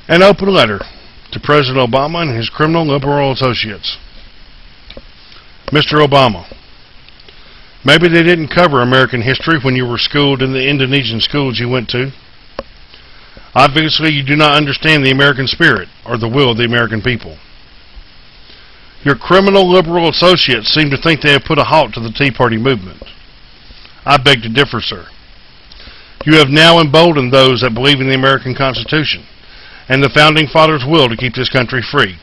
An open letter to President Obama and his criminal liberal associates. Mr. Obama, maybe they didn't cover American history when you were schooled in the Indonesian schools you went to. Obviously, you do not understand the American spirit or the will of the American people. Your criminal liberal associates seem to think they have put a halt to the Tea Party movement. I beg to differ, sir. You have now emboldened those that believe in the American Constitution and the Founding Fathers' will to keep this country free.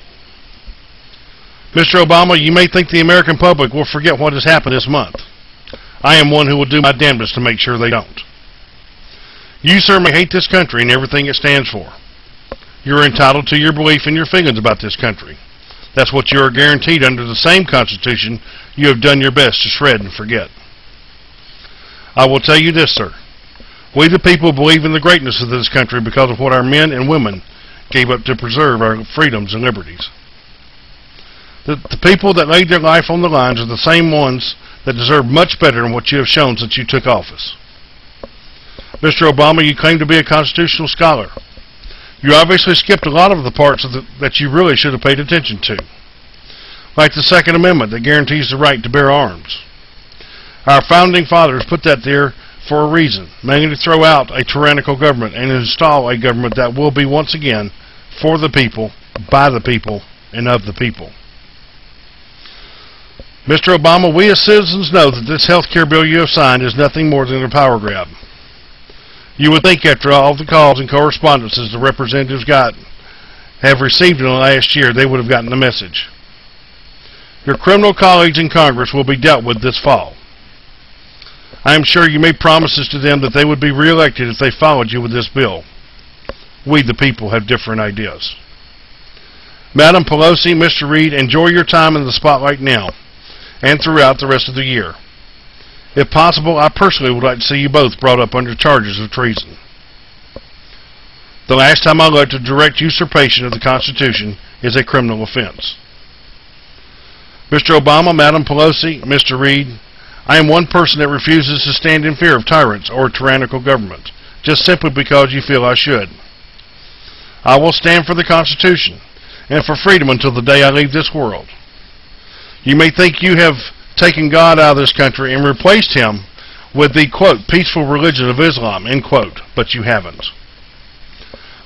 Mr. Obama, you may think the American public will forget what has happened this month. I am one who will do my damnedest to make sure they don't. You, sir, may hate this country and everything it stands for. You're entitled to your belief and your feelings about this country. That's what you are guaranteed under the same Constitution you have done your best to shred and forget. I will tell you this, sir. We the people believe in the greatness of this country because of what our men and women gave up to preserve our freedoms and liberties. The people that laid their life on the lines are the same ones that deserve much better than what you have shown since you took office. Mr. Obama, you claim to be a constitutional scholar. You obviously skipped a lot of the parts that you really should have paid attention to, like the Second Amendment that guarantees the right to bear arms. Our Founding Fathers put that there for a reason, mainly to throw out a tyrannical government and install a government that will be once again for the people, by the people, and of the people. Mr. Obama, we as citizens know that this health care bill you have signed is nothing more than a power grab. You would think after all the calls and correspondences the representatives have received in the last year, they would have gotten the message. Your criminal colleagues in Congress will be dealt with this fall. I am sure you made promises to them that they would be reelected if they followed you with this bill. We, the people, have different ideas. Madam Pelosi, Mr. Reid, enjoy your time in the spotlight now and throughout the rest of the year. If possible, I personally would like to see you both brought up under charges of treason. The last time I looked, a direct usurpation of the Constitution is a criminal offense. Mr. Obama, Madam Pelosi, Mr. Reid, I am one person that refuses to stand in fear of tyrants or tyrannical government, just simply because you feel I should. I will stand for the Constitution and for freedom until the day I leave this world. You may think you have taken God out of this country and replaced him with the, quote, peaceful religion of Islam, end quote, but you haven't.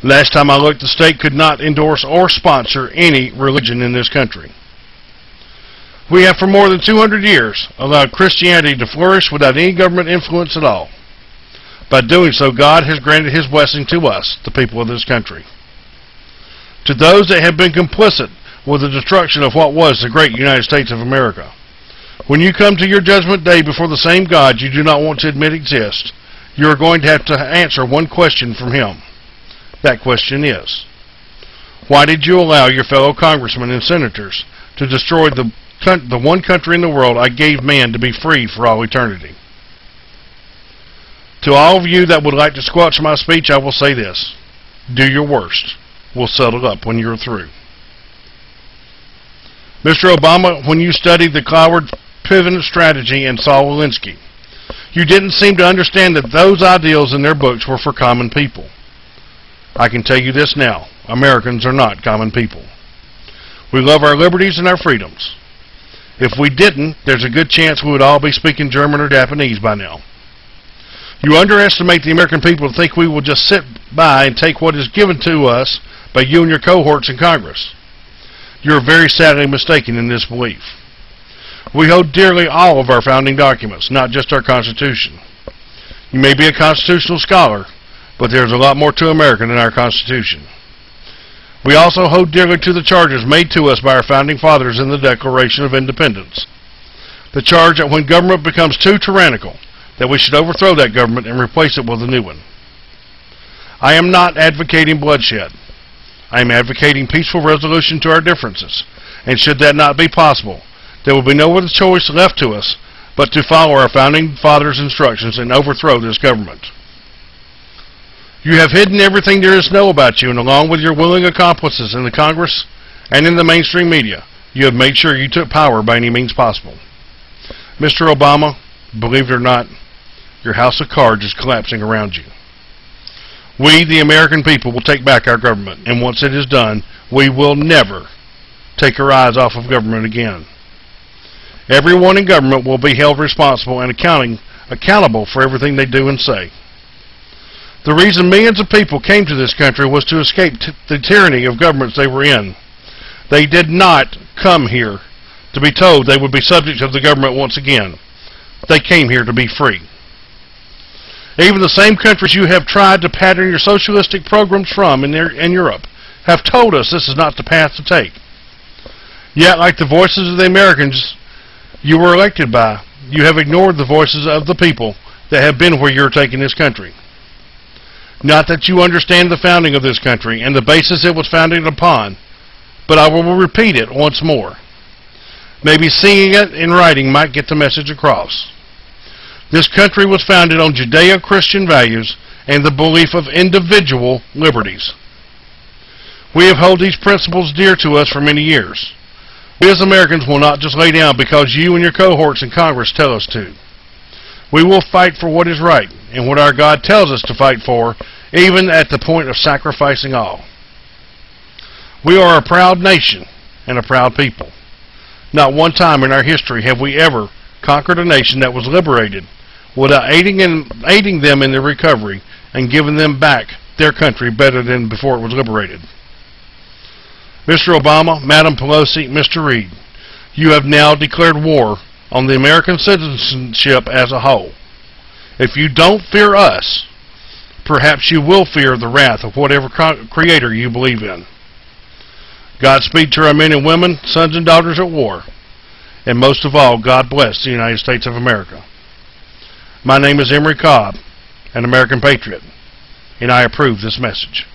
Last time I looked, the state could not endorse or sponsor any religion in this country. We have for more than 200 years allowed Christianity to flourish without any government influence at all. By doing so, God has granted his blessing to us, the people of this country. To those that have been complicit with the destruction of what was the great United States of America, when you come to your judgment day before the same God you do not want to admit exists, you are going to have to answer one question from him. That question is, why did you allow your fellow congressmen and senators to destroy the one country in the world I gave man to be free for all eternity? To all of you that would like to squelch my speech, I will say this. Do your worst. We'll settle up when you're through. Mr. Obama, when you studied the Cloward Pivot strategy and Saul Alinsky, you didn't seem to understand that those ideals in their books were for common people. I can tell you this now. Americans are not common people. We love our liberties and our freedoms. If we didn't, there's a good chance we would all be speaking German or Japanese by now. You underestimate the American people to think we will just sit by and take what is given to us by you and your cohorts in Congress. You are very sadly mistaken in this belief. We hold dearly all of our founding documents, not just our Constitution. You may be a constitutional scholar, but there's a lot more to America than our Constitution. We also hold dearly to the charges made to us by our Founding Fathers in the Declaration of Independence. The charge that when government becomes too tyrannical, that we should overthrow that government and replace it with a new one. I am not advocating bloodshed. I am advocating peaceful resolution to our differences, and should that not be possible, there will be no other choice left to us but to follow our Founding Fathers' instructions and overthrow this government. You have hidden everything there is to know about you, and along with your willing accomplices in the Congress and in the mainstream media, you have made sure you took power by any means possible. Mr. Obama, believe it or not, your house of cards is collapsing around you. We, the American people, will take back our government, and once it is done, we will never take our eyes off of government again. Everyone in government will be held responsible and accountable for everything they do and say. The reason millions of people came to this country was to escape the tyranny of governments they were in. They did not come here to be told they would be subject of the government once again. They came here to be free. Even the same countries you have tried to pattern your socialistic programs from in Europe have told us this is not the path to take. Yet, like the voices of the Americans you were elected by, you have ignored the voices of the people that have been where you're taking this country. Not that you understand the founding of this country and the basis it was founded upon, but I will repeat it once more. Maybe seeing it in writing might get the message across. This country was founded on Judeo-Christian values and the belief of individual liberties. We have held these principles dear to us for many years. We as Americans will not just lay down because you and your cohorts in Congress tell us to. We will fight for what is right and what our God tells us to fight for, even at the point of sacrificing all. We are a proud nation and a proud people. Not one time in our history have we ever conquered a nation that was liberated without aiding them in their recovery and giving them back their country better than before it was liberated. Mr. Obama, Madam Pelosi, Mr. Reid, you have now declared war on the American citizenship as a whole. If you don't fear us, perhaps you will fear the wrath of whatever creator you believe in. Godspeed to our men and women, sons and daughters at war, and most of all, God bless the United States of America. My name is Emory Cobb, an American patriot, and I approve this message.